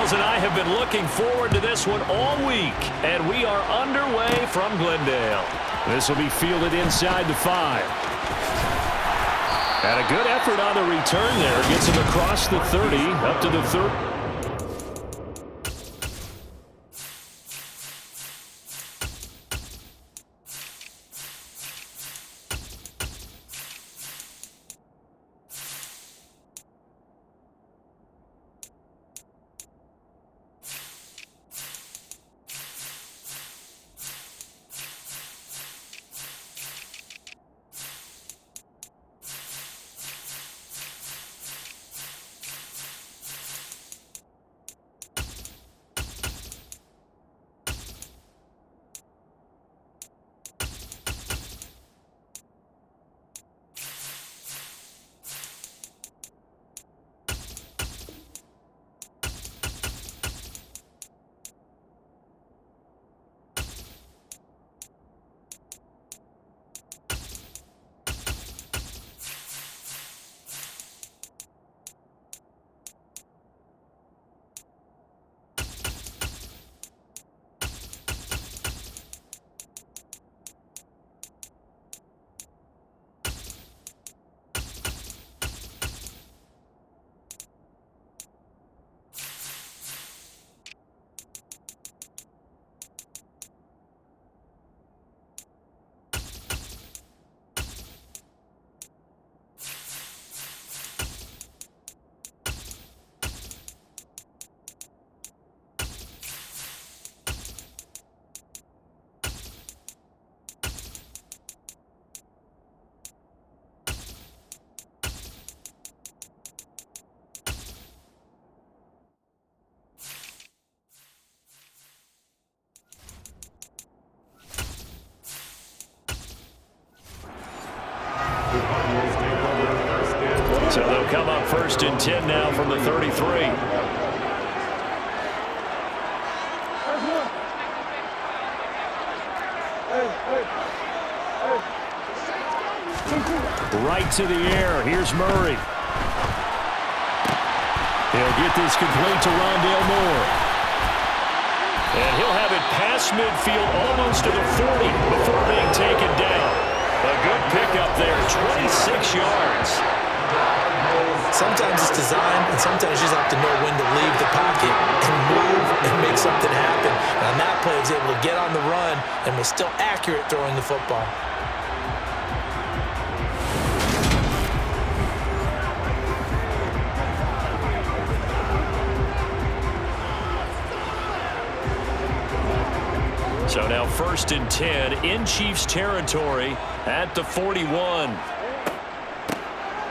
Cardinals and I have been looking forward to this one all week, and we are underway from Glendale. This will be fielded inside the 5. And a good effort on the return there. Gets him across the 30, up to the 30. So they'll come up 1st and 10 now from the 33. Right to the air. Here's Murray. He'll get this complete to Rondale Moore. And he'll have it past midfield almost to the 40 before being taken down. A good pickup there, 26 yards. Sometimes it's designed, and sometimes you just have to know when to leave the pocket and move and make something happen. And on that play, he was able to get on the run and was still accurate throwing the football. So now 1st and 10 in Chiefs territory at the 41.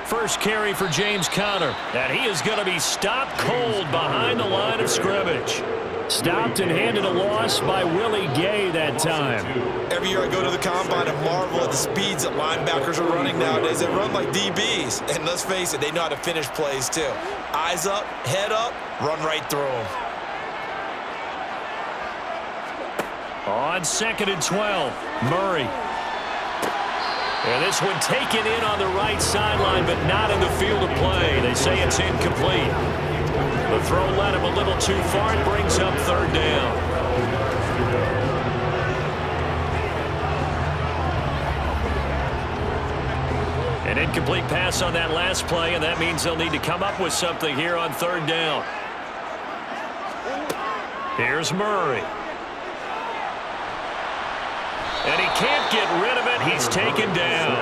First carry for James Conner, and he is going to be stopped cold behind the line of scrimmage. Stopped and handed a loss by Willie Gay that time. Every year I go to the combine and marvel at the speeds that linebackers are running nowadays. They run like DBs, and let's face it, they know how to finish plays too. Eyes up, head up, run right through them. On 2nd and 12, Murray. And this one taken in on the right sideline, but not in the field of play. They say it's incomplete. The throw led him a little too far. It brings up 3rd down. An incomplete pass on that last play, and that means they'll need to come up with something here on 3rd down. Here's Murray. And he can't get rid of it. He's taken down.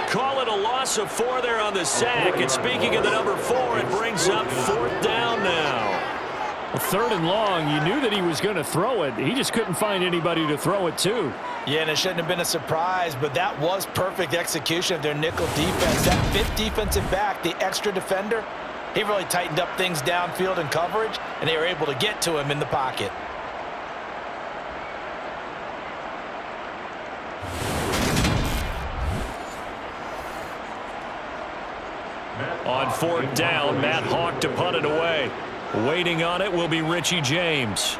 Call it a loss of 4 there on the sack. And speaking of the number 4, it brings up 4th down now. 3rd and long, you knew that he was going to throw it. He just couldn't find anybody to throw it to. Yeah, and it shouldn't have been a surprise, but that was perfect execution of their nickel defense. That 5th defensive back, the extra defender, he really tightened up things downfield in coverage, and they were able to get to him in the pocket. On 4th down, Matt Hawk to punt it away. Waiting on it will be Richie James.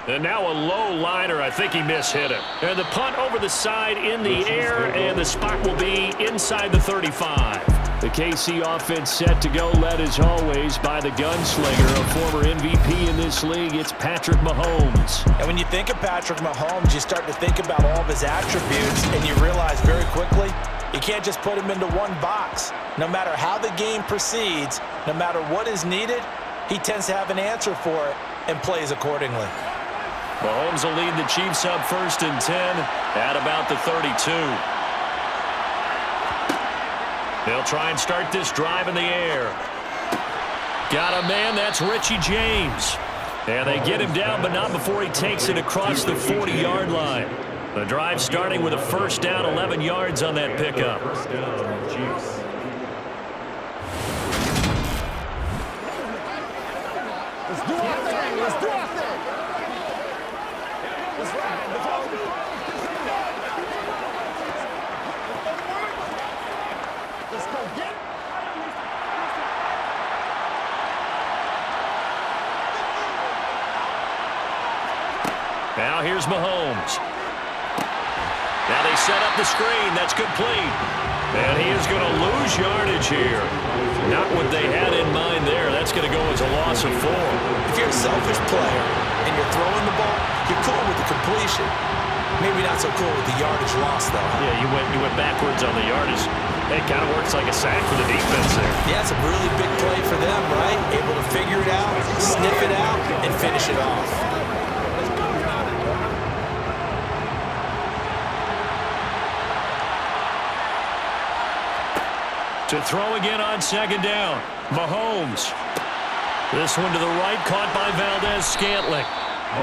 And now a low liner. I think he mishit him. And the punt over the side in the air, and the spot will be inside the 35. The KC offense set to go, led as always by the gunslinger, a former MVP in this league. It's Patrick Mahomes. And when you think of Patrick Mahomes, you start to think about all of his attributes, and you realize very quickly you can't just put him into one box. No matter how the game proceeds, no matter what is needed, he tends to have an answer for it and plays accordingly. Mahomes will lead the Chiefs up 1st and 10 at about the 32. They'll try and start this drive in the air. Got a man, that's Richie James. And they get him down, but not before he takes it across the 40-yard line. The drive starting with a 1st down, 11 yards on that pickup. Let's do our thing. Let's do our thing. Let's ride. Let's go get it. Now here's Mahomes. Now they set up the screen. That's complete. And he is going to lose yardage here. Not what they had in mind there. That's going to go as a loss of 4. If you're a selfish player and you're throwing the ball, you're cool with the completion. Maybe not so cool with the yardage loss, though. Yeah, you went backwards on the yardage. It kind of works like a sack for the defense there. Yeah, it's a really big play for them, right? Able to figure it out, sniff it out, and finish it off. To throw again on 2nd down. Mahomes. This one to the right, caught by Valdez-Scantling.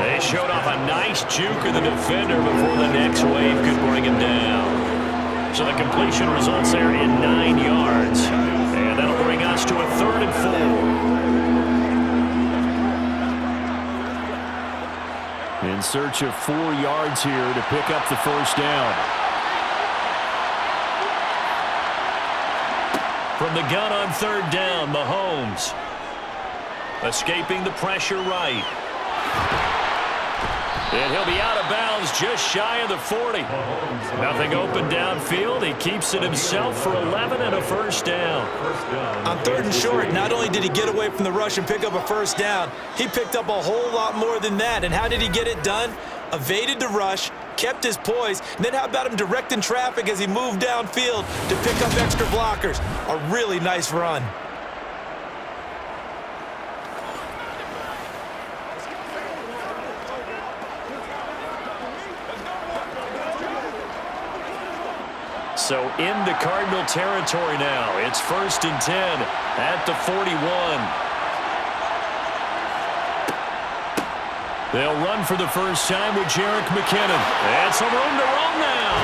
They showed off a nice juke of the defender before the next wave could bring him down. So the completion results there in 9 yards. And that'll bring us to a 3rd and 4. In search of 4 yards here to pick up the 1st down. From the gun on 3rd down, Mahomes. Escaping the pressure right. And he'll be out of bounds just shy of the 40. Nothing open downfield. He keeps it himself for 11 and a 1st down. On 3rd and short, not only did he get away from the rush and pick up a 1st down, he picked up a whole lot more than that. And how did he get it done? Evaded the rush, kept his poise, and then how about him directing traffic as he moved downfield to pick up extra blockers? A really nice run. So into Cardinal territory now. It's 1st and 10 at the 41. They'll run for the first time with Jerick McKinnon. And some room to roam now.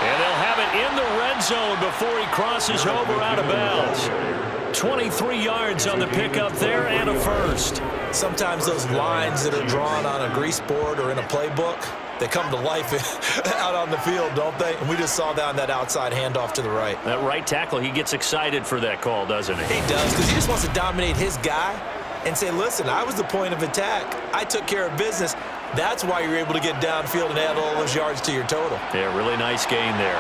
And they'll have it in the red zone before he crosses over out of bounds. 23 yards on the pickup there and a 1st. Sometimes those lines that are drawn on a grease board or in a playbook, they come to life out on the field, don't they? And we just saw down that outside handoff to the right. That right tackle, he gets excited for that call, doesn't he? He does, because he just wants to dominate his guy and say, listen, I was the point of attack. I took care of business. That's why you're able to get downfield and add all those yards to your total. Yeah, really nice gain there.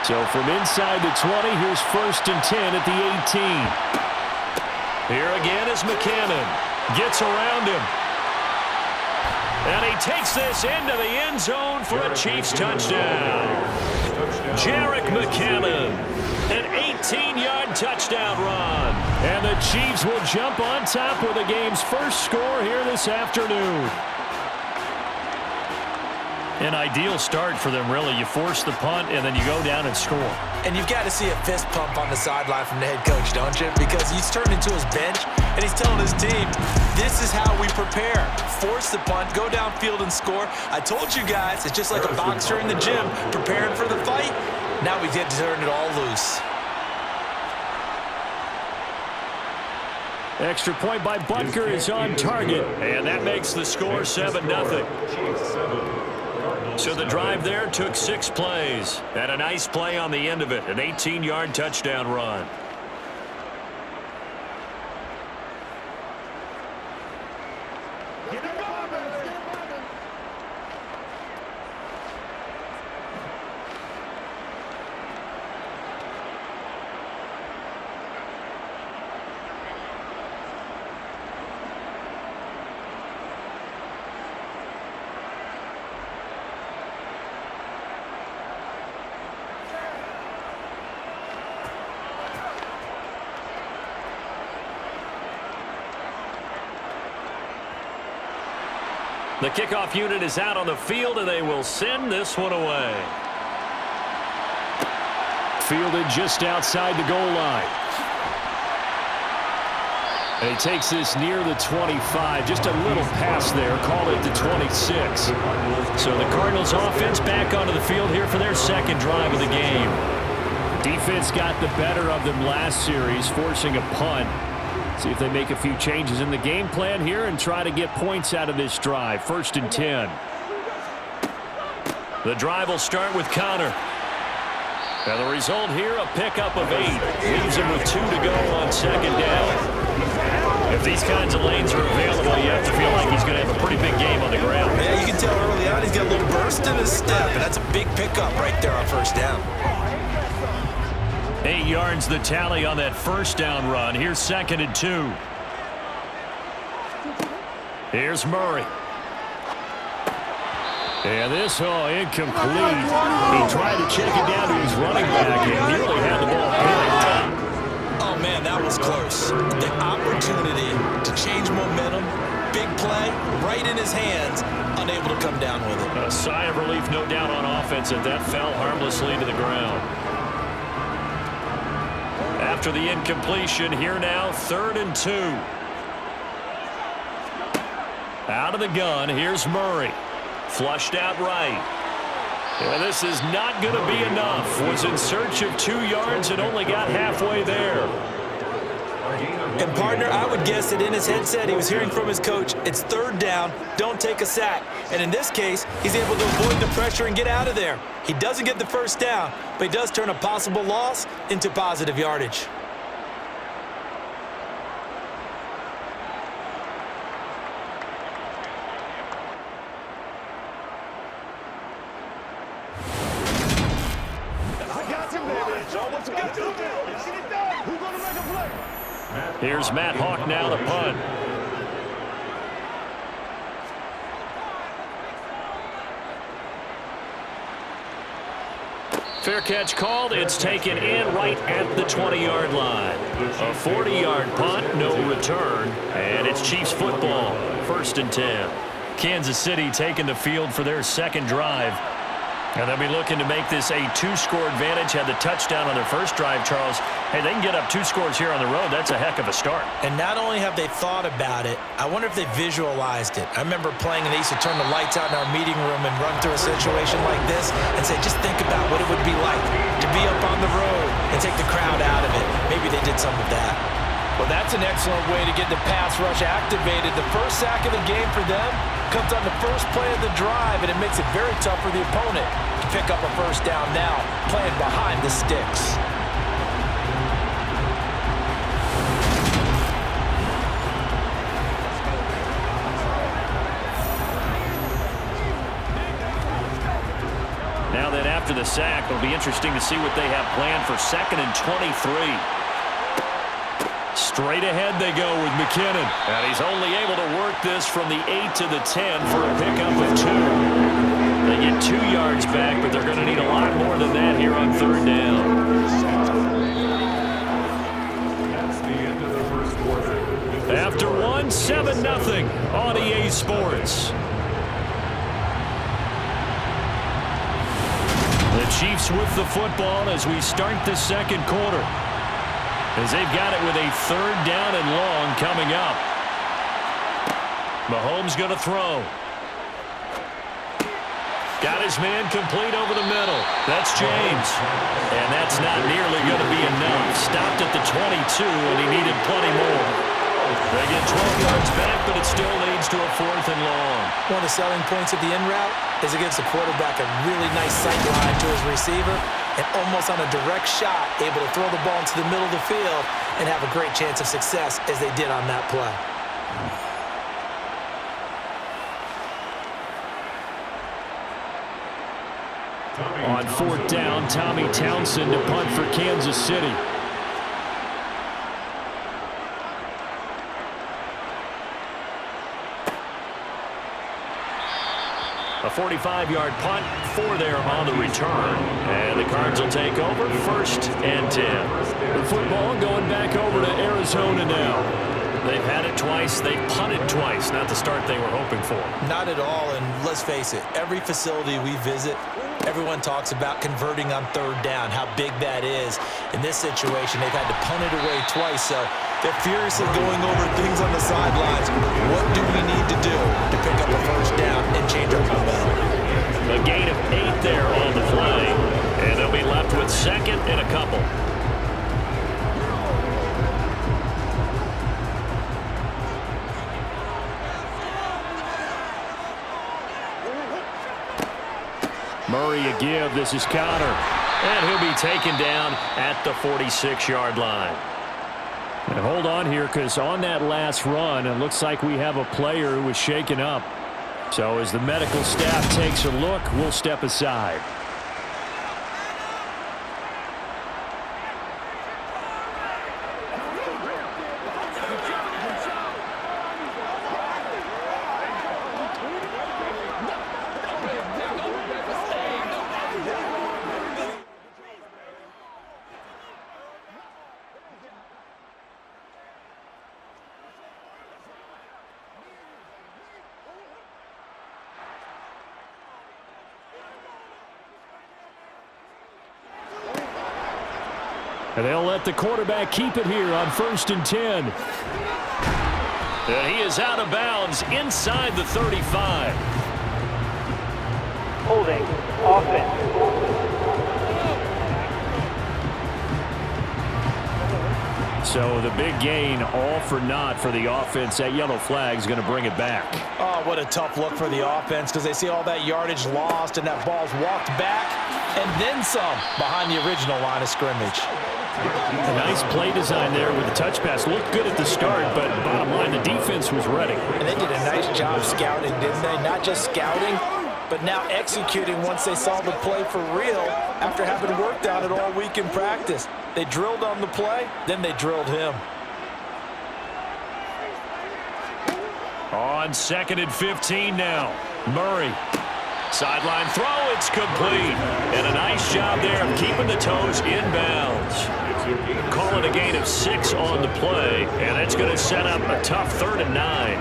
So from inside the 20, here's 1st and 10 at the 18. Here again is McKinnon. Gets around him. And he takes this into the end zone for a Chiefs touchdown. Jerick McKinnon, an 18-yard touchdown run. And the Chiefs will jump on top with the game's first score here this afternoon. An ideal start for them, really. You force the punt, and then you go down and score. And you've got to see a fist pump on the sideline from the head coach, don't you? Because he's turned into his bench, and he's telling his team, this is how we prepare. Force the punt, go downfield and score. I told you guys, it's just like a boxer in the gym preparing for the fight. Now we get to turn it all loose. Extra point by Butker is on target. And that makes the score 7-0. So the drive there took 6 plays. And a nice play on the end of it, an 18-yard touchdown run. The kickoff unit is out on the field, and they will send this one away. Fielded just outside the goal line. And he takes this near the 25. Just a little pass there. Call it the 26. So the Cardinals offense back onto the field here for their second drive of the game. Defense got the better of them last series, forcing a punt. See if they make a few changes in the game plan here and try to get points out of this drive. 1st and 10. The drive will start with Connor. And the result here, a pickup of 8. Leaves him with 2 to go on second down. If these kinds of lanes are available, you have to feel like he's going to have a pretty big game on the ground. Yeah, you can tell early on he's got a little burst in his step, and that's a big pickup right there on first down. 8 yards the tally on that first down run. Here's 2nd and 2. Here's Murray. And this, incomplete. He tried to check it down to his running back and nearly had the ball picked. Oh, man, that was close. The opportunity to change momentum, big play, right in his hands, unable to come down with it. A sigh of relief, no doubt, on offense that fell harmlessly to the ground. After the incompletion, here now, 3rd and 2. Out of the gun, here's Murray. Flushed out right. And this is not going to be enough. Was in search of 2 yards and only got halfway there. And, partner, I would guess that in his headset he was hearing from his coach, it's 3rd down, don't take a sack. And in this case, he's able to avoid the pressure and get out of there. He doesn't get the first down, but he does turn a possible loss into positive yardage. Here's Matt Hawk now to punt. Fair catch called. It's taken in right at the 20-yard line. A 40-yard punt, no return, and it's Chiefs football. 1st and 10. Kansas City taking the field for their second drive. And they'll be looking to make this a 2-score advantage. Had the touchdown on their first drive, Charles. Hey, they can get up 2 scores here on the road. That's a heck of a start. And not only have they thought about it, I wonder if they visualized it. I remember playing and they used to turn the lights out in our meeting room and run through a situation like this and say, just think about what it would be like to be up on the road and take the crowd out of it. Maybe they did some of that. Well, that's an excellent way to get the pass rush activated. The first sack of the game for them comes on the first play of the drive, and it makes it very tough for the opponent to pick up a first down now, playing behind the sticks. Now then, after the sack, it'll be interesting to see what they have planned for 2nd and 23. Straight ahead they go with McKinnon. And he's only able to work this from the 8 to the 10 for a pickup of 2. They get 2 yards back, but they're going to need a lot more than that here on 3rd down. After 1, 7-0 on EA Sports. The Chiefs with the football as we start the second quarter. As they've got it with a 3rd down and long coming up. Mahomes going to throw. Got his man complete over the middle. That's James. And that's not nearly going to be enough. Stopped at the 22, and he needed plenty more. They get 12 yards back, but it still leads to a 4th and long. One of the selling points of the in route is it gives the quarterback a really nice sight line to his receiver, and almost on a direct shot, able to throw the ball into the middle of the field and have a great chance of success as they did on that play. On 4th down, Tommy Townsend to punt for Kansas City. A 45-yard punt, 4 there on the return. And the Cards will take over 1st and 10. The football going back over to Arizona now. They've had it twice. They've punted twice. Not the start they were hoping for. Not at all, and let's face it, every facility we visit, everyone talks about converting on third down, how big that is. In this situation, they've had to punt it away twice, so they're furiously going over things on the sidelines. What do we need to do to pick up a first down and change our momentum? A gain of 8 there on the play, and they'll be left with second and a couple. Murray a give. This is Connor. And he'll be taken down at the 46-yard line. And hold on here, because on that last run, it looks like we have a player who was shaken up. So as the medical staff takes a look, we'll step aside. And they'll let the quarterback keep it here on 1st and 10. And he is out of bounds inside the 35. Holding. Offense. So the big gain, all for naught for the offense. That yellow flag is going to bring it back. Oh, what a tough look for the offense, because they see all that yardage lost and that ball's walked back and then some behind the original line of scrimmage. A nice play design there with the touch pass. Looked good at the start, but bottom line, the defense was ready. And they did a nice job scouting, didn't they? Not just scouting, but now executing once they saw the play for real after having worked on it all week in practice. They drilled on the play, then they drilled him. On 2nd and 15 now. Murray. Sideline throw, it's complete. And a nice job there of keeping the toes in bounds. Call it a gain of 6 on the play, and it's going to set up a tough 3rd and 9.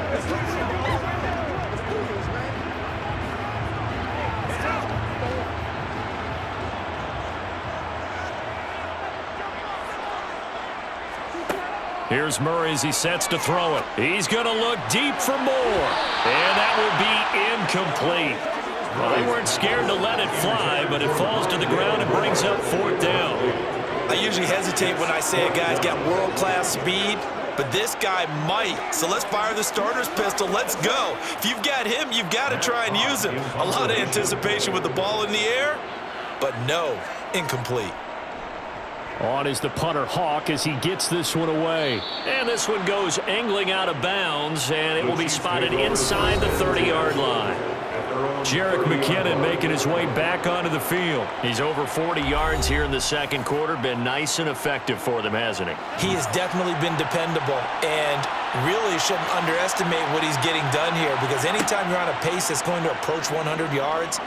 Here's Murray as he sets to throw it. He's going to look deep for more. And that will be incomplete. Well, they weren't scared to let it fly, but it falls to the ground and brings up 4th down. I usually hesitate when I say a guy's got world-class speed, but this guy might. So let's fire the starter's pistol. Let's go. If you've got him, you've got to try and use him. A lot of anticipation with the ball in the air, but no, incomplete. On is the punter Hawk as he gets this one away. And this one goes angling out of bounds, and it will be spotted inside the 30-yard line. Jerick McKinnon making his way back onto the field. He's over 40 yards here in the second quarter. Been nice and effective for them, hasn't he? He has definitely been dependable, and really shouldn't underestimate what he's getting done here, because anytime you're on a pace that's going to approach 100 yards,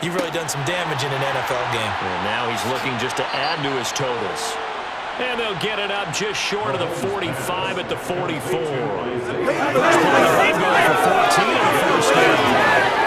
you've really done some damage in an NFL game. And now he's looking just to add to his totals. And they'll get it up just short of the 45 at the 44. First play, they've gone for 14 on the first down.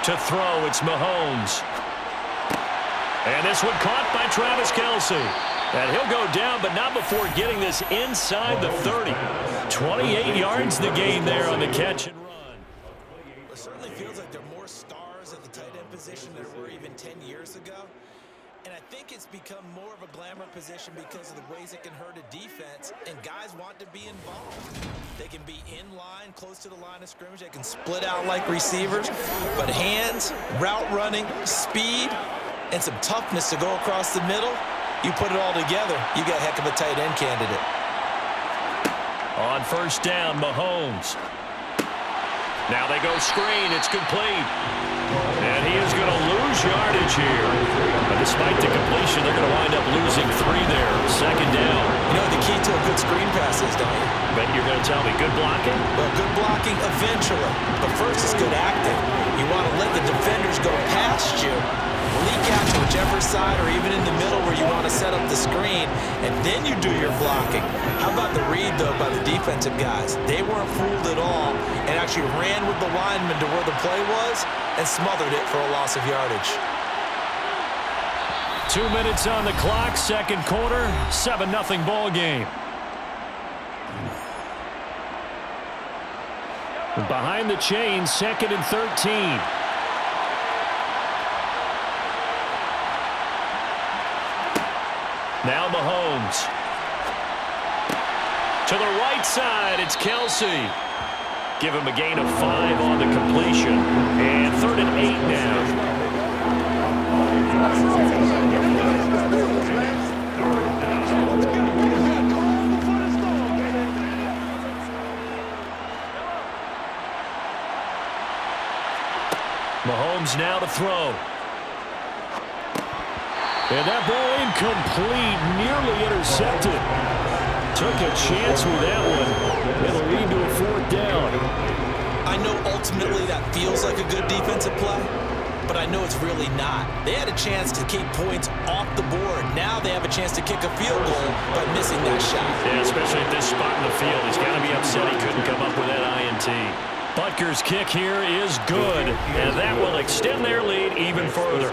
To throw, it's Mahomes. And this one caught by Travis Kelce. And he'll go down, but not before getting this inside the 30. 28 yards the gain there on the catch and run. It certainly feels like there are more stars at the tight end position than there were even 10 years ago. And I think it's become more of a glamour position because of the ways it can hurt a defense, and guys want to be involved. They can be in line, close to the line of scrimmage. They can split out like receivers, but hands, route running, speed, and some toughness to go across the middle, you put it all together, you got a heck of a tight end candidate. On first down, Mahomes. Now they go screen. It's complete. And he is going to lose yardage here. But despite the completion, they're going to wind up losing 3 there. Second down. You know the key to a good screen pass is, don't you? Bet you're going to tell me good blocking? Well, good blocking eventually. But first is good acting. You want to let the defenders go past you, leak out to whichever side or even in the middle where you want to set up the screen, and then you do your blocking. How about the read, though, by the defensive guys? They weren't fooled at all and actually ran with the lineman to where the play was and smothered it for a loss of yardage. 2 minutes on the clock, second quarter, 7-0 ball game. Behind the chains, 2nd and 13. Now Mahomes. To the right side, it's Kelsey. Give him a gain of 5 on the completion. And 3rd and 8 now. Mahomes now to throw. And that ball incomplete, nearly intercepted. Took a chance with that one. It'll lead to a 4th down. I know ultimately that feels like a good defensive play, but I know it's really not. They had a chance to keep points off the board. Now they have a chance to kick a field goal by missing that shot. Yeah, especially at this spot in the field. He's got to be upset he couldn't come up with that INT. Butker's kick here is good, and that will extend their lead even further.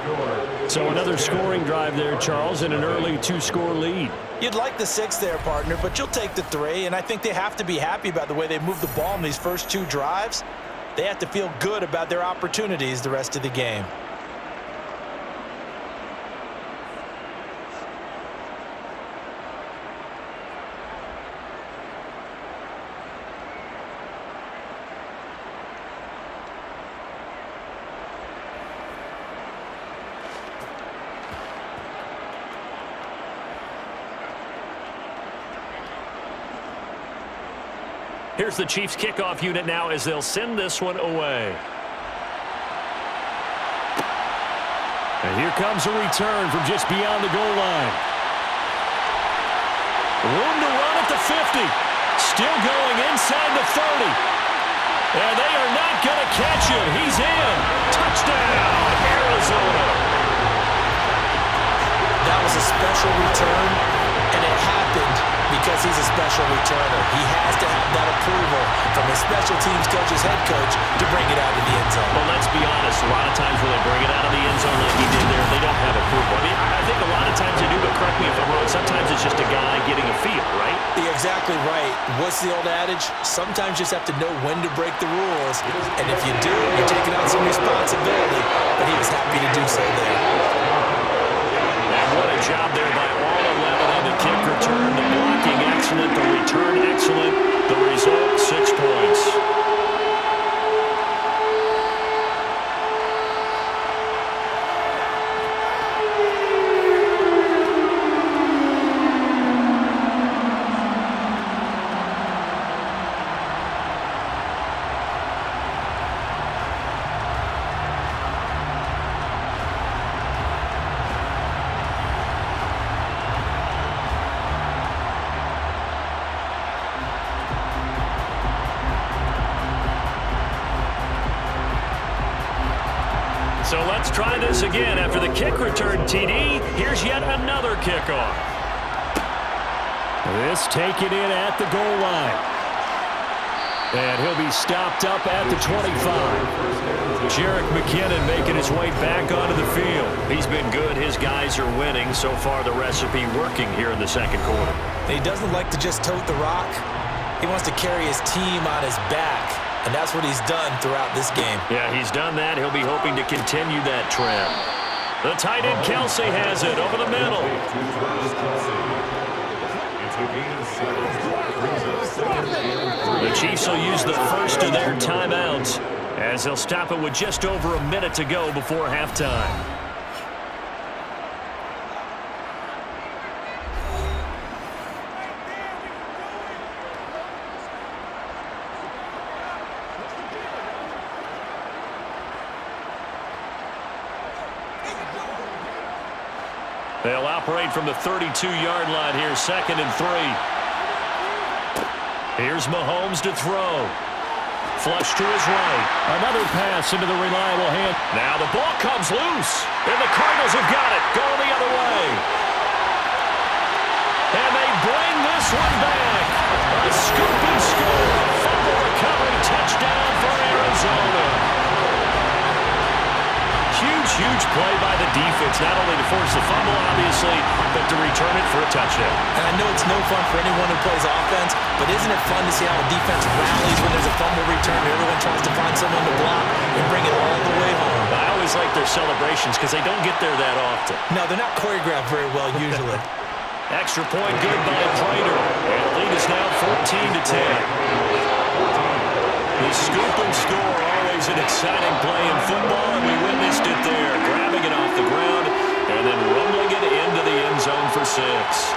So another scoring drive there, Charles, and an early 2-score lead. You'd like the 6 there, partner, but you'll take the 3, and I think they have to be happy about the way they moved the ball in these first 2 drives. They have to feel good about their opportunities the rest of the game. Here's the Chiefs kickoff unit now as they'll send this one away. And here comes a return from just beyond the goal line. Room to run at the 50. Still going inside the 30. And they are not going to catch him. He's in. Touchdown, Arizona. That was a special return, and it happened because he's a special returner. He has to have that approval from his special teams coach's head coach to bring it out of the end zone. Well, let's be honest. A lot of times when they bring it out of the end zone like he did there, they don't have approval. I mean, I think a lot of times they do, but correct me if I'm wrong. Sometimes it's just a guy getting a feel, right? You're exactly right. What's the old adage? Sometimes you just have to know when to break the rules. And if you do, you're taking on some responsibility. But he was happy to do so there. And what a job there by all 11 on the kick return. The blocking excellent, the return excellent. The result, 6 points. So let's try this again. After the kick return TD, here's yet another kickoff. This taken in at the goal line. And he'll be stopped up at the 25. Jerick McKinnon making his way back onto the field. He's been good. His guys are winning. So far, the recipe working here in the second quarter. He doesn't like to just tote the rock. He wants to carry his team on his back. And that's what he's done throughout this game. Yeah, he's done that. He'll be hoping to continue that trend. The tight end Kelsey has it over the middle. The Chiefs will use the first of their timeouts as they'll stop it with just over a minute to go before halftime. separate from the 32-yard line here, 2nd and 3. Here's Mahomes to throw. Flush to his right. Another pass into the reliable hand. Now the ball comes loose, and the Cardinals have got it, going the other way. And they bring this one back. A scoop and score. Fumble recovery, touchdown for Arizona. Huge play by the defense, not only to force the fumble, obviously, but to return it for a touchdown. And I know it's no fun for anyone who plays offense, but isn't it fun to see how a defense rallies when there's a fumble return and everyone tries to find someone to block and bring it all the way home? I always like their celebrations because they don't get there that often. No, they're not choreographed very well usually. Extra point good by Prater. And the lead is now 14-10. The scoop and score, always an exciting play in football, and we witnessed it there, grabbing it off the ground and then rumbling it into the end zone for 6.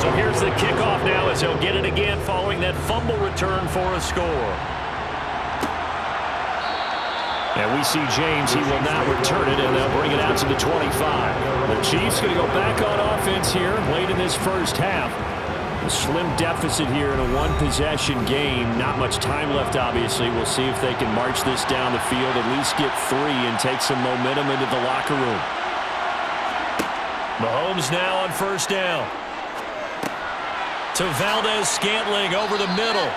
So here's the kickoff now as he'll get it again following that fumble return for a score. And we see James, he will not return it, and they'll bring it out to the 25. The Chiefs going to go back on offense here late in this first half. A slim deficit here in a one-possession game. Not much time left, obviously. We'll see if they can march this down the field, at least get 3 and take some momentum into the locker room. Mahomes now on first down. To Valdez-Scantling over the middle.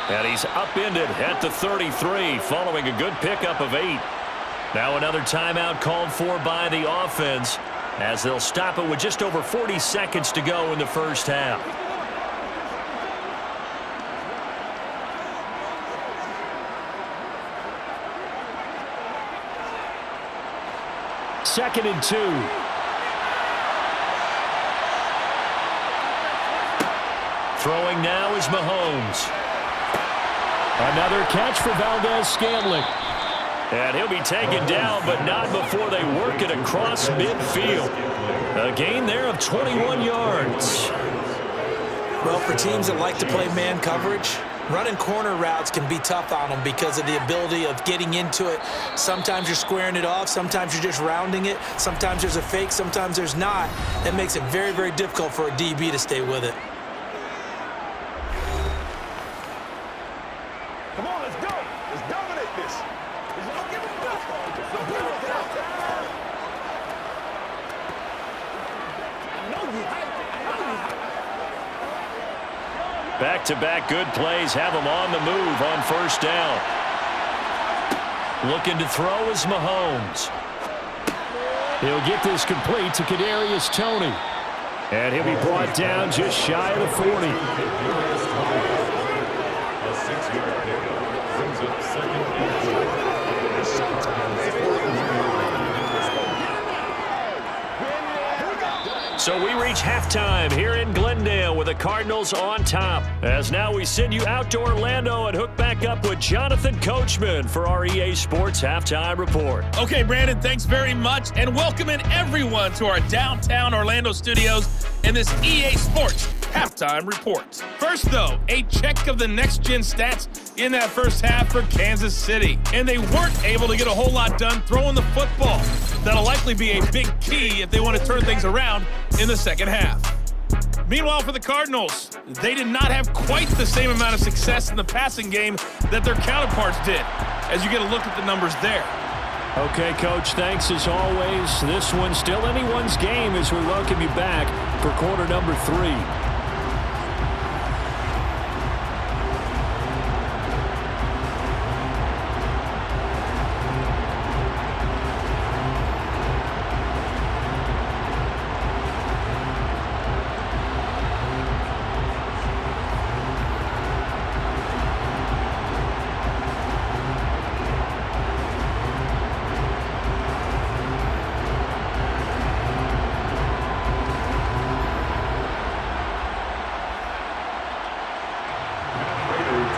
And he's upended at the 33 following a good pickup of 8. Now another timeout called for by the offense as they'll stop it with just over 40 seconds to go in the first half. Second and 2. Throwing now is Mahomes. Another catch for Valdez-Scantling. And he'll be taken down, but not before they work it across midfield. A gain there of 21 yards. Well, for teams that like to play man coverage, running corner routes can be tough on them because of the ability of getting into it. Sometimes you're squaring it off. Sometimes you're just rounding it. Sometimes there's a fake. Sometimes there's not. That makes it very, very difficult for a DB to stay with it. Come on, let's go. Let's dominate this. Back-to-back good plays have him on the move on first down. Looking to throw is Mahomes. He'll get this complete to Kadarius Toney. And he'll be brought down just shy of the 40. A 6-yard pickup brings up 2nd and 4. So we reach halftime here in Glendale with the Cardinals on top. As now we send you out to Orlando and hook back up with Jonathan Coachman for our EA Sports Halftime Report. Okay, Brandon, thanks very much, and welcoming everyone to our downtown Orlando studios and this EA Sports Halftime Report. First, though, a check of the next-gen stats in that first half for Kansas City. And they weren't able to get a whole lot done throwing the football. That'll likely be a big key if they want to turn things around in the second half. Meanwhile, for the Cardinals, they did not have quite the same amount of success in the passing game that their counterparts did, as you get a look at the numbers there. Okay, Coach, thanks as always. This one's still anyone's game as we welcome you back for quarter number 3.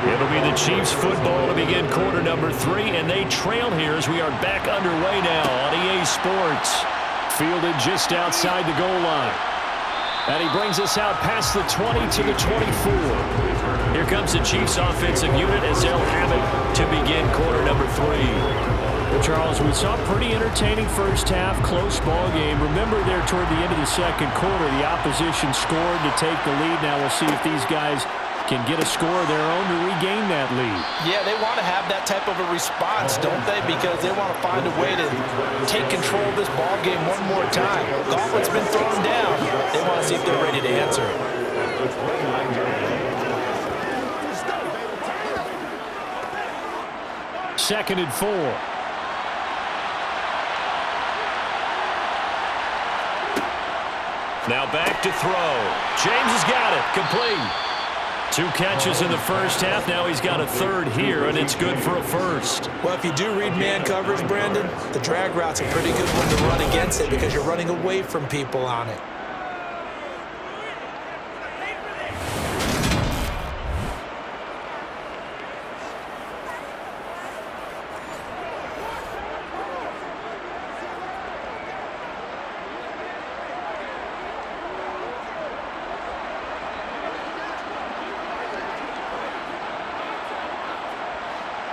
It'll be the Chiefs football to begin quarter number 3, and they trail here as we are back underway now on EA Sports. Fielded just outside the goal line. And he brings us out past the 20 to the 24. Here comes the Chiefs offensive unit as they'll have it to begin quarter number 3. Well, Charles, we saw a pretty entertaining first half, close ball game. Remember there toward the end of the second quarter, the opposition scored to take the lead. Now we'll see if these guys can get a score of their own to regain that lead. Yeah, they want to have that type of a response, don't they? Because they want to find a way to take control of this ball game one more time. Gauntlet's been thrown down. They want to see if they're ready to answer it. Second and 4. Now back to throw. James has got it. Complete. 2 catches in the first half. Now he's got a third here, and it's good for a first. Well, if you do read man coverage, Brandon, the drag route's a pretty good one to run against it because you're running away from people on it.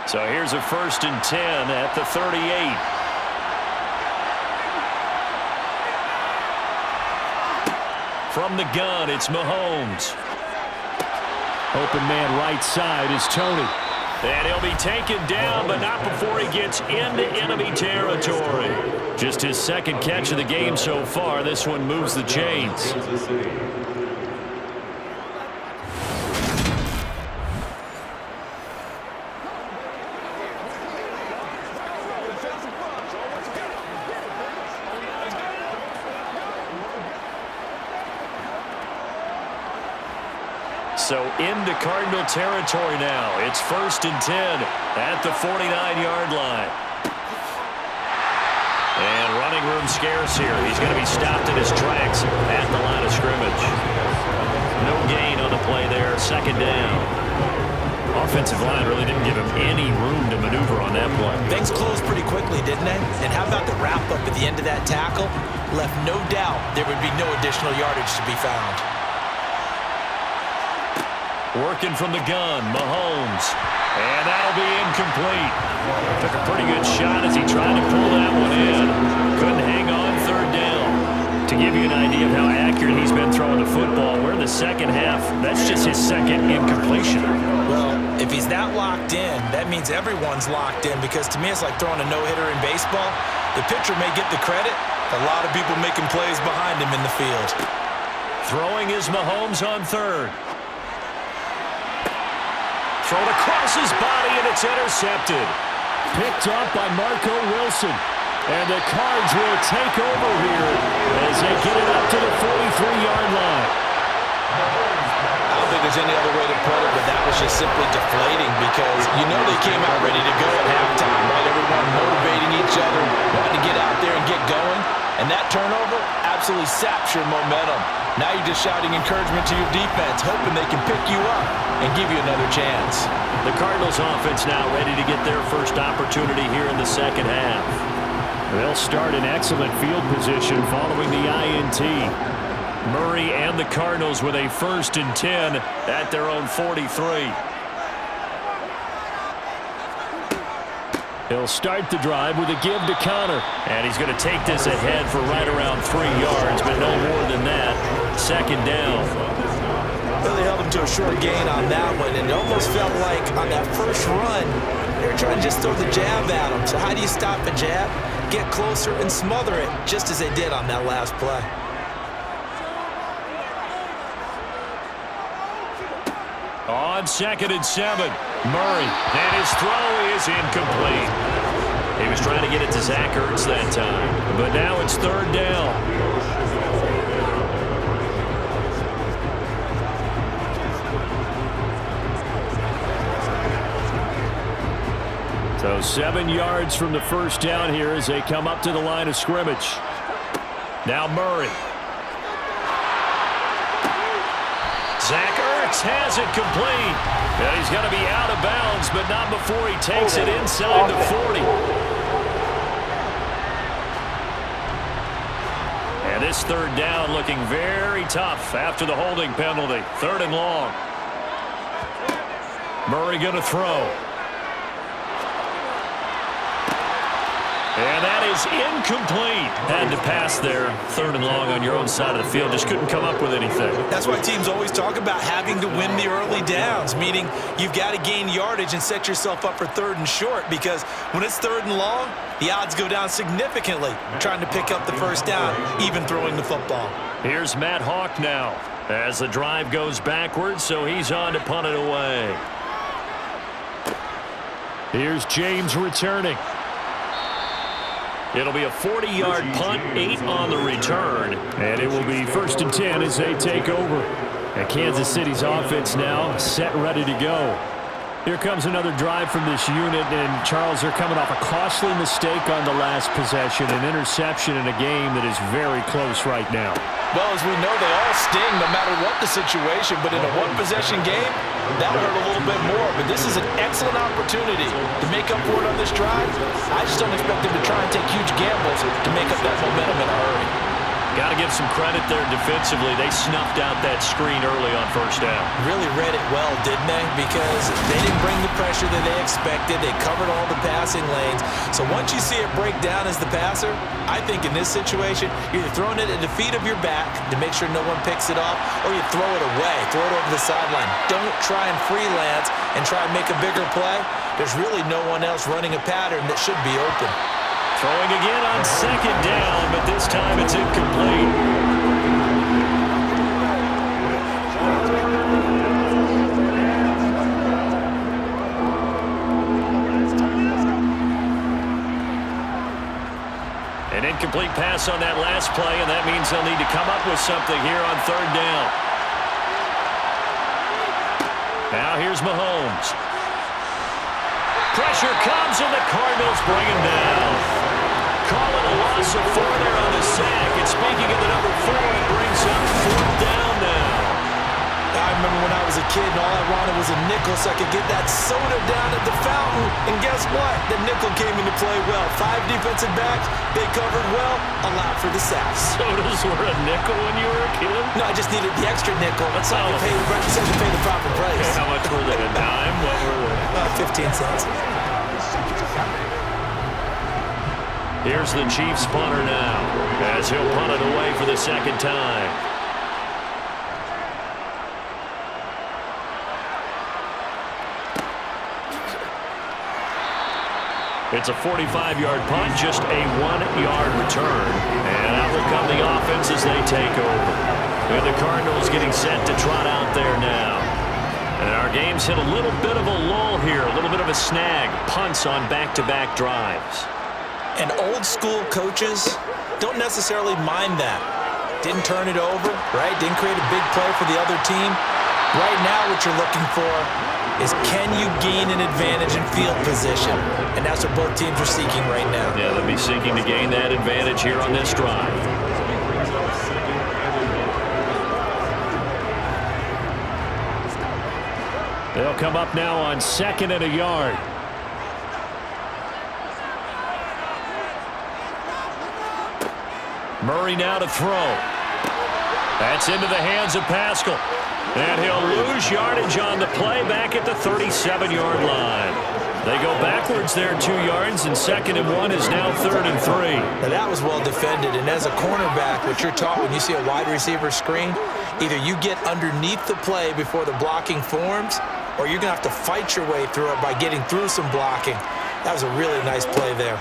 So here's a 1st and 10 at the 38. From the gun, it's Mahomes. Open man right side is Tony. And he'll be taken down, but not before he gets into enemy territory. Just his second catch of the game so far. This one moves the chains. So into Cardinal territory now. It's 1st and 10 at the 49-yard line. And running room scarce here. He's going to be stopped in his tracks at the line of scrimmage. No gain on the play there. 2nd down. Offensive line really didn't give him any room to maneuver on that play. Things closed pretty quickly, didn't they? And how about the wrap-up at the end of that tackle? Left no doubt there would be no additional yardage to be found. Working from the gun, Mahomes. And that'll be incomplete. Took a pretty good shot as he tried to pull that one in. Couldn't hang on 3rd down. To give you an idea of how accurate he's been throwing the football, we're in the second half. That's just his 2nd incompletion. Well, if he's that locked in, that means everyone's locked in because to me it's like throwing a no-hitter in baseball. The pitcher may get the credit. A lot of people making plays behind him in the field. Throwing is Mahomes on 3rd. Thrown across his body, and it's intercepted. Picked up by Marco Wilson. And the Cards will take over here as they get it up to the 43-yard line. I don't think there's any other way to put it, but that was just simply deflating because you know they came out ready to go at halftime, right? Everyone motivating each other, wanting to get out there and get going. And that turnover absolutely saps your momentum. Now you're just shouting encouragement to your defense, hoping they can pick you up and give you another chance. The Cardinals offense now ready to get their first opportunity here in the second half. They'll start in excellent field position following the INT. Murray and the Cardinals with a 1st and 10 at their own 43. He'll start the drive with a give to Connor. And he's going to take this ahead for right around 3 yards, but no more than that. 2nd down. Really held him to a short gain on that one, and it almost felt like on that first run, they were trying to just throw the jab at him. So how do you stop a jab? Get closer and smother it, just as they did on that last play. On 2nd and 7, Murray, and his throw is incomplete. He was trying to get it to Zach Ertz that time, but now it's 3rd down. So 7 yards from the first down here as they come up to the line of scrimmage. Now Murray. Zach Ertz. Burks has it complete. And he's going to be out of bounds, but not before he takes it inside the 40. And this third down looking very tough after the holding penalty. 3rd and long. Murray going to throw. And that is incomplete. Had to pass there. 3rd and long on your own side of the field. Just couldn't come up with anything. That's why teams always talk about having to win the early downs, meaning you've got to gain yardage and set yourself up for 3rd and short, because when it's 3rd and long, the odds go down significantly trying to pick up the first down, even throwing the football. Here's Matt Hawk now as the drive goes backwards, so he's on to punt it away. Here's James returning. It'll be a 40-yard punt, 8 on the return. And it will be 1st and 10 as they take over. And Kansas City's offense now set, ready to go. Here comes another drive from this unit, and Charles, they're coming off a costly mistake on the last possession, an interception in a game that is very close right now. Well, as we know, they all sting no matter what the situation, but in a one-possession game, that would hurt a little bit more. But this is an excellent opportunity to make up for it on this drive. I just don't expect them to try and take huge gambles to make up that momentum in a hurry. Got to give some credit there defensively. They snuffed out that screen early on 1st down. Really read it well, didn't they? Because they didn't bring the pressure that they expected. They covered all the passing lanes. So once you see it break down as the passer, I think in this situation, you're either throwing it at the feet of your back to make sure no one picks it off, or you throw it away, throw it over the sideline. Don't try and freelance and try and make a bigger play. There's really no one else running a pattern that should be open. Throwing again on 2nd down, but this time it's incomplete. An incomplete pass on that last play, and that means they'll need to come up with something here on 3rd down. Now here's Mahomes. Pressure comes, and the Cardinals bring him down. Call it a loss of 4 there on the sack. And speaking of the number 4, it brings up 4th down now. I remember when I was a kid and all I wanted was a nickel so I could get that soda down at the fountain. And guess what? The nickel came into play well. 5 defensive backs, they covered well, allowed for the sack. Sodas were a nickel when you were a kid? No, I just needed the extra nickel. That's how you pay the proper price. How much were they? A dime? What were they? 15 cents. Here's the Chiefs punter now as he'll punt it away for the 2nd time. It's a 45-yard punt, just a 1-yard return. And out will come the offense as they take over. And the Cardinals getting set to trot out there now. And our game's hit a little bit of a lull here, a little bit of a snag. Punts on back-to-back drives. And old-school coaches don't necessarily mind that. Didn't turn it over, right? Didn't create a big play for the other team. Right now what you're looking for is can you gain an advantage in field position? And that's what both teams are seeking right now. Yeah, they'll be seeking to gain that advantage here on this drive. They'll come up now on 2nd and a yard. Murray now to throw. That's into the hands of Pascal. And he'll lose yardage on the play back at the 37-yard line. They go backwards there 2 yards, and 2nd and 1 is now 3rd and 3. Now that was well defended, and as a cornerback, what you're taught when you see a wide receiver screen, either you get underneath the play before the blocking forms, or you're going to have to fight your way through it by getting through some blocking. That was a really nice play there.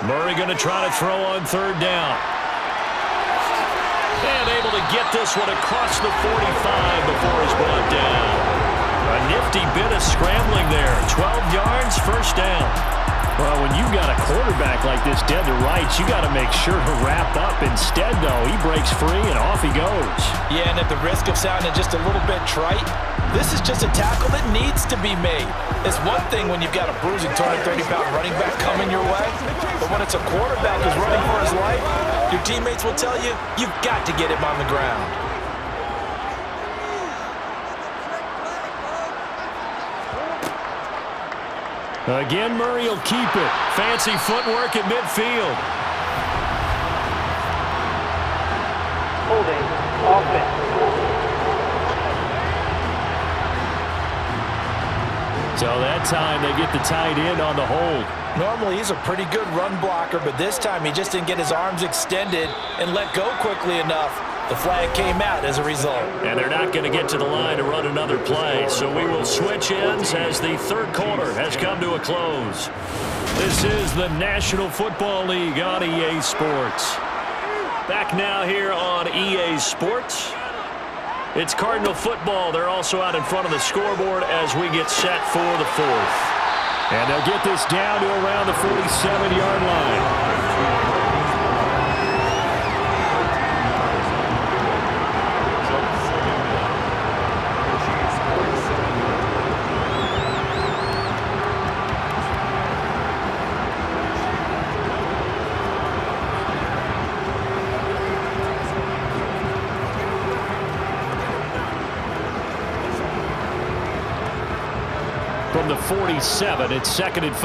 Murray going to try to throw on 3rd down. And able to get this one across the 45 before he's brought down. A nifty bit of scrambling there. 12 yards, 1st down. Well, when you got a quarterback like this dead to rights, you got to make sure to wrap up. Instead, though, he breaks free and off he goes. Yeah, and at the risk of sounding just a little bit trite, this is just a tackle that needs to be made. It's one thing when you've got a bruising 230-pound running back coming your way, but when it's a quarterback who's running for his life, your teammates will tell you, you've got to get him on the ground. Again, Murray will keep it. Fancy footwork at midfield. Holding. Offense. So that time they get the tight end on the hold. Normally he's a pretty good run blocker, but this time he just didn't get his arms extended and let go quickly enough. The flag came out as a result. And they're not going to get to the line to run another play. So we will switch ends as the third quarter has come to a close. This is the National Football League on EA Sports. Back now here on EA Sports. It's Cardinal football. They're also out in front of the scoreboard as we get set for the fourth. And they'll get this down to around the 47-yard line. From the 47, it's 2nd and 5.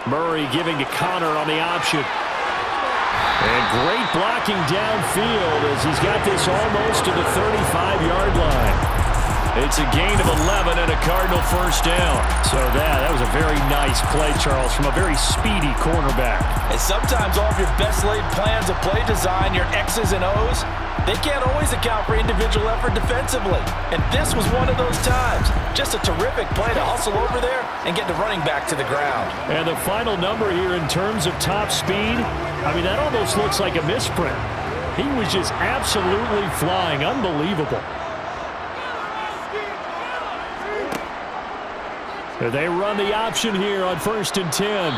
Murray giving to Connor on the option. And great blocking downfield as he's got this almost to the 35-yard line. It's a gain of 11 and a Cardinal first down. So that was a very nice play, Charles, from a very speedy cornerback. And sometimes all of your best laid plans of play design, your X's and O's, they can't always account for individual effort defensively. And this was one of those times. Just a terrific play to hustle over there and get the running back to the ground. And the final number here in terms of top speed, I mean, that almost looks like a misprint. He was just absolutely flying. Unbelievable. They run the option here on 1st and 10.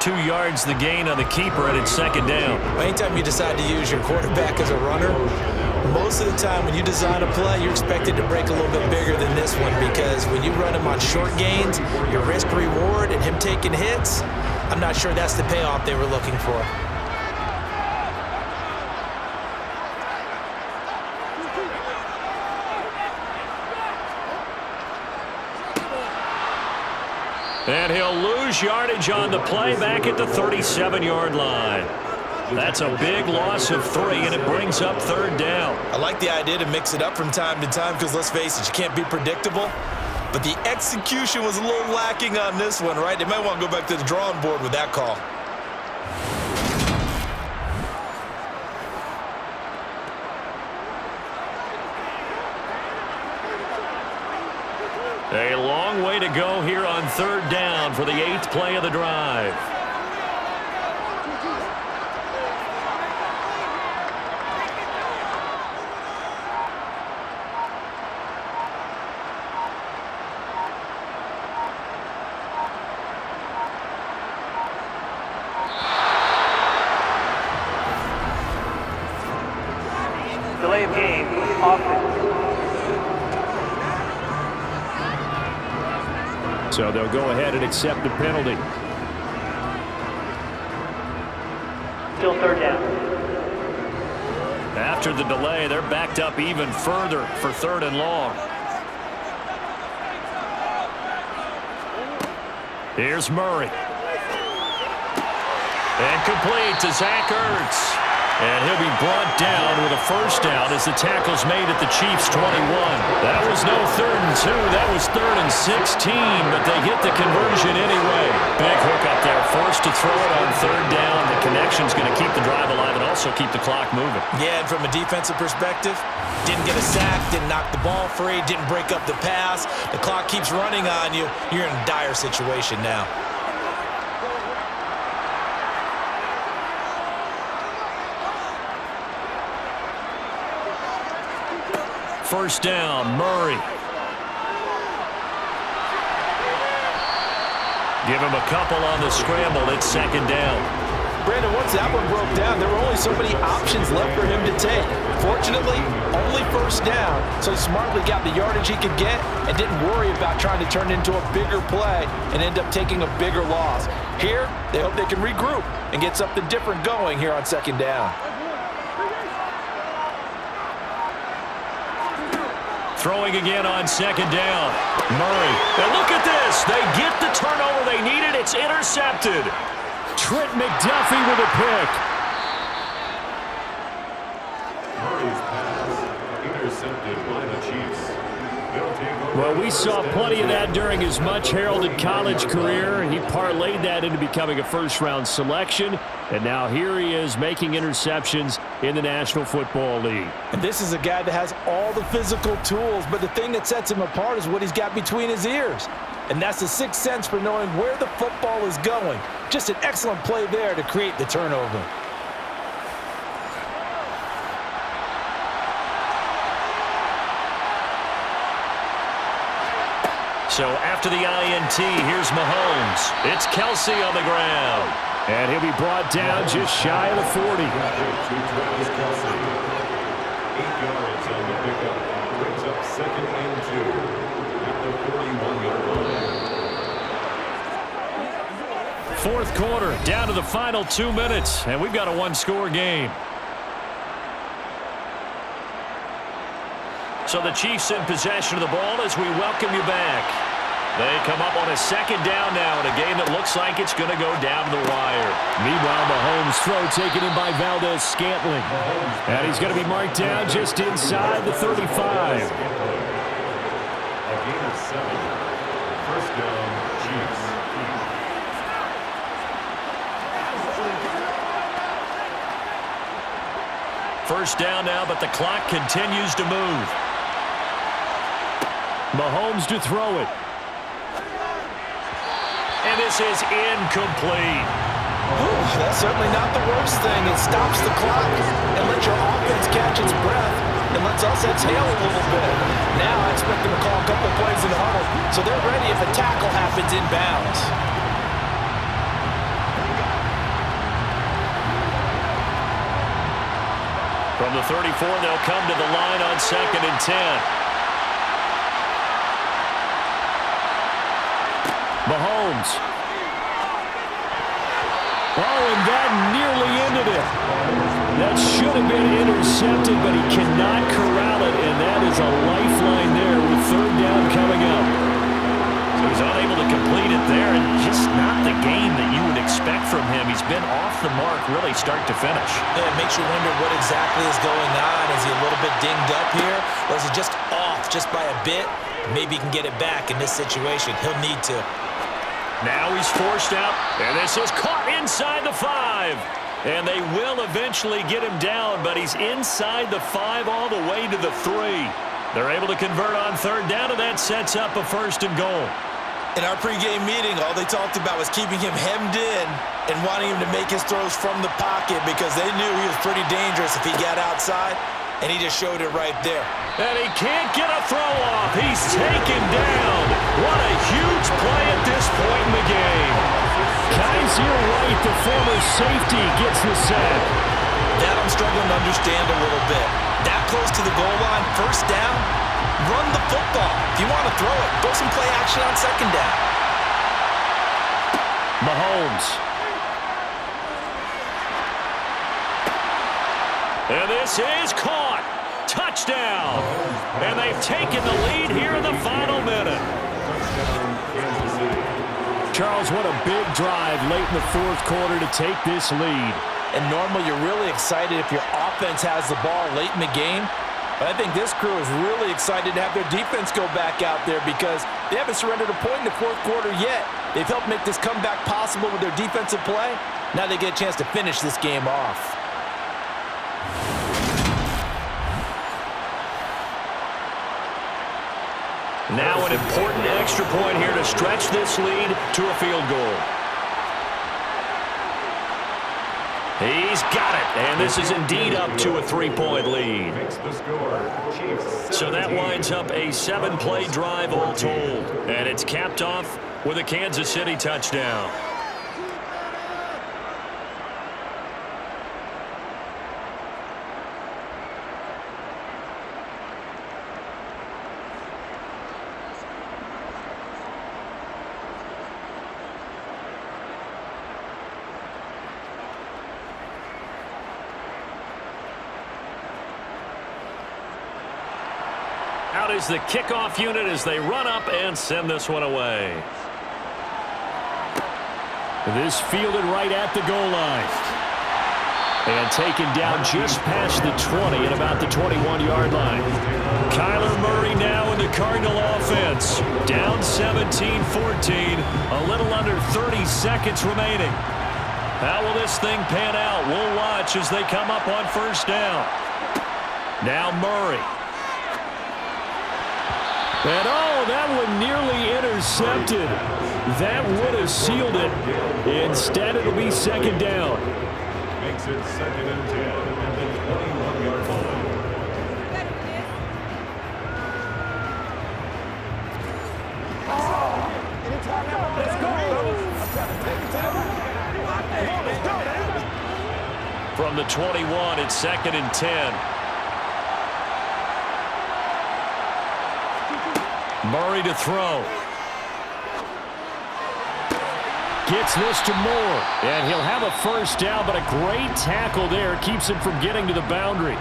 2 yards the gain on the keeper, and it's 2nd down. Anytime you decide to use your quarterback as a runner, most of the time when you design a play, you're expected to break a little bit bigger than this one, because when you run him on short gains, your risk-reward and him taking hits, I'm not sure that's the payoff they were looking for. And he'll lose yardage on the play back at the 37-yard line. That's a big loss of 3, and it brings up 3rd down. I like the idea to mix it up from time to time because, let's face it, you can't be predictable. But the execution was a little lacking on this one, right? They might want to go back to the drawing board with that call. A long way to go here on 3rd down for the 8th play of the drive. Delay of game. Offense. So they'll go ahead and accept the penalty. Still 3rd down. After the delay, they're backed up even further for 3rd and long. Here's Murray. And complete to Zach Ertz. And he'll be brought down with a first down as the tackle's made at the Chiefs' 21. That was no 3rd and 2. That was 3rd and 16, but they get the conversion anyway. Big hook up there, forced to throw it on 3rd down. The connection's going to keep the drive alive and also keep the clock moving. Yeah, and from a defensive perspective, didn't get a sack, didn't knock the ball free, didn't break up the pass. The clock keeps running on you. You're in a dire situation now. First down, Murray. Give him a couple on the scramble. It's 2nd down. Brandon, once that one broke down, there were only so many options left for him to take. Fortunately, only first down, so he smartly got the yardage he could get and didn't worry about trying to turn it into a bigger play and end up taking a bigger loss. Here, they hope they can regroup and get something different going here on 2nd down. Throwing again on second down. Murray. And look at this. They get the turnover they needed. It's intercepted. Trent McDuffie with a pick. Murray's pass intercepted by the Chiefs. They'll take over. Well, we saw plenty of that during his much-heralded college career. He parlayed that into becoming a first-round selection, and now here he is making interceptions in the National Football League. And this is a guy that has all the physical tools, but the thing that sets him apart is what he's got between his ears. And that's the sixth sense for knowing where the football is going. Just an excellent play there to create the turnover. So after the INT, here's Mahomes. It's Kelsey on the ground. And he'll be brought down just shy of the 40. To Travis Kelsey. 8 yards on the pickup. Brings up 2nd and 2 at the 41-yard line. Fourth quarter, down to the final 2 minutes, and we've got a one-score game. So the Chiefs in possession of the ball as we welcome you back. They come up on a second down now in a game that looks like it's going to go down to the wire. Meanwhile, Mahomes' throw taken in by Valdez-Scantling. And he's going to be marked down just inside the 35. A gain of 7. First down, Chiefs. First down now, but the clock continues to move. Mahomes to throw it. And this is incomplete. That's certainly not the worst thing. It stops the clock and lets your offense catch its breath and lets us exhale a little bit. Now I expect them to call a couple plays in the huddle so they're ready if a tackle happens inbounds. From the 34, they'll come to the line on 2nd and 10. Mahomes. Oh, and that nearly ended it. That should have been intercepted, but he cannot corral it, and that is a lifeline there with third down coming up. So he's unable to complete it there, and just not the game that you would expect from him. He's been off the mark really start to finish. Yeah, it makes you wonder what exactly is going on. Is he a little bit dinged up here, or is he just off just by a bit? Maybe he can get it back in this situation. He'll need to. Now he's forced out, and this is caught inside the 5. And they will eventually get him down, but he's inside the 5 all the way to the 3. They're able to convert on third down, and that sets up a 1st and goal. In our pregame meeting, all they talked about was keeping him hemmed in and wanting him to make his throws from the pocket because they knew he was pretty dangerous if he got outside, and he just showed it right there. And he can't get a throw off. He's taken down. What a huge play at this point in the game. Kaiser White, the former safety, gets the sack. That I'm struggling to understand a little bit. That close to the goal line, first down, run the football. If you want to throw it, go some play action on second down. Mahomes. And this is caught. Touchdown. And they've taken the lead here in the final minute. Charles, what a big drive late in the fourth quarter to take this lead. And normally you're really excited if your offense has the ball late in the game. But I think this crew is really excited to have their defense go back out there because they haven't surrendered a point in the fourth quarter yet. They've helped make this comeback possible with their defensive play. Now they get a chance to finish this game off. Now an important extra point here to stretch this lead to a field goal. He's got it, and this is indeed up to a 3-point lead. So that winds up a 7-play drive all told, and it's capped off with a Kansas City touchdown. Out is the kickoff unit as they run up and send this one away. This fielded right at the goal line. And taken down just past the 20 at about the 21-yard line. Kyler Murray now in the Cardinal offense. Down 17-14. A little under 30 seconds remaining. How will this thing pan out? We'll watch as they come up on first down. Now Murray. And oh, that one nearly intercepted. That would have sealed it. Instead, it'll be second down. Makes it 2nd and 10 at the 21-yard line. Let's go, fellas. I'm trying to take it to them. From the 21, it's 2nd and 10. Murray to throw. Gets this to Moore. And he'll have a first down, but a great tackle there keeps him from getting to the boundary.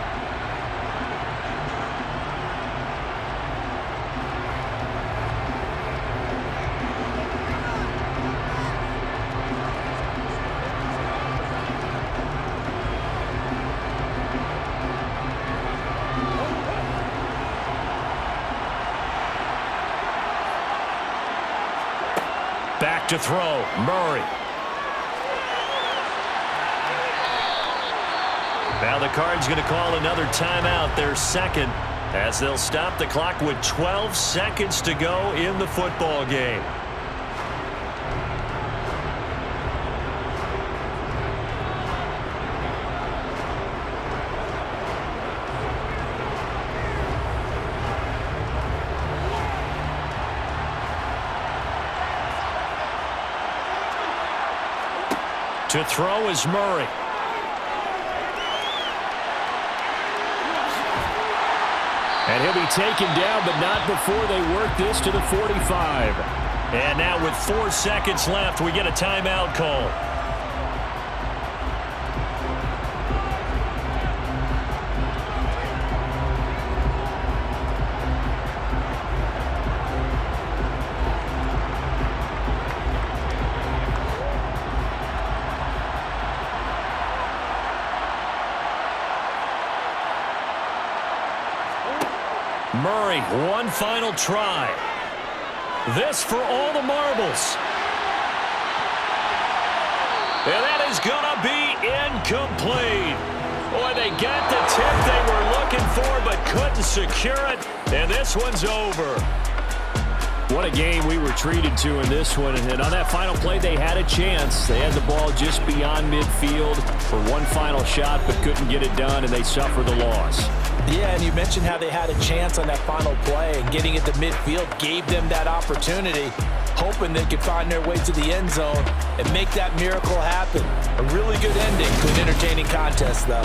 Back to throw, Murray. Now the Cards going to call another timeout, their second, as they'll stop the clock with 12 seconds to go in the football game. To throw is Murray. And he'll be taken down, but not before they work this to the 45. And now with 4 seconds left, we get a timeout call. Murray, one final try. This for all the marbles. And that is going to be incomplete. Boy, they got the tip they were looking for but couldn't secure it. And this one's over. What a game we were treated to in this one. And on that final play, they had a chance. They had the ball just beyond midfield for one final shot but couldn't get it done, and they suffer the loss. Yeah, and you mentioned how they had a chance on that final play, and getting it to midfield gave them that opportunity, hoping they could find their way to the end zone and make that miracle happen. A really good ending to an entertaining contest, though.